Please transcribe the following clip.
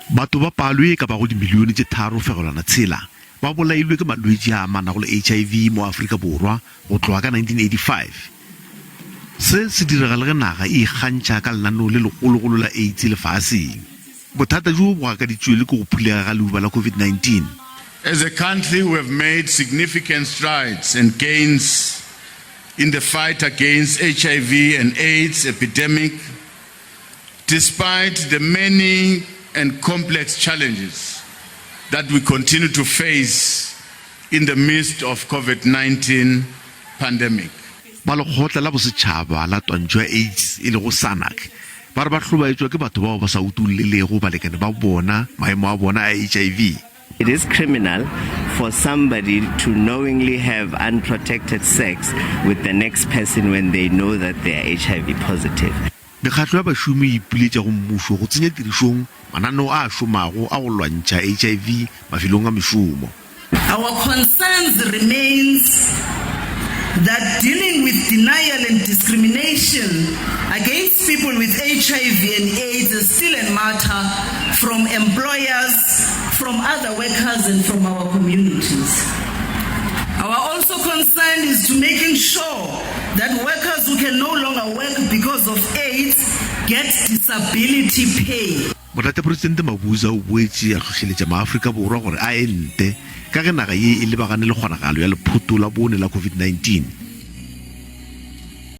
Batho ba palo e ka ba go dimilione tse 3.6 ba bolailwe ke malwetse a amanang le HIV mo Afrika Borwa go tloga ka 1985. Se se diragala ge naga e ikgantšha ka lenaneo le legologolo la AIDS lefatsheng. Bothata jo bo akaditswe le ke go phulega ga leuba la COVID-19. As a country, we have made significant strides and gains in the fight against HIV and AIDS epidemic, despite the many and complex challenges that we continue to face in the midst of COVID-19 pandemic. Ba lekgotla la bosetšhaba la twantšho ya AIDS e le go SANAC ba re ba tlhobaetswa ke batho bao ba sa utullelego balekane ba bona maemo a bona a HIV. It is criminal for somebody to knowingly have unprotected sex with the next person when they know that they are HIV positive. Mekgatlo ya bašomi e ipiletša go mmušo go tsenya tirišong mananeo a šomago a go lwantšha HIV mafelong a mešomo. Our concerns remains that dealing with denial and discrimination against people with HIV and AIDS is still a matter from employers, from other workers and from our communities. Our also concern is to making sure that workers who can no longer work because of AIDS get disability pay. Motlatsa Presidente Mabuza o boetse a tlhotlheletša maAforika Borwa gore a ente ka ge naga ye e lebagane le kgonagalo ya lephoto la bone la COVID-19.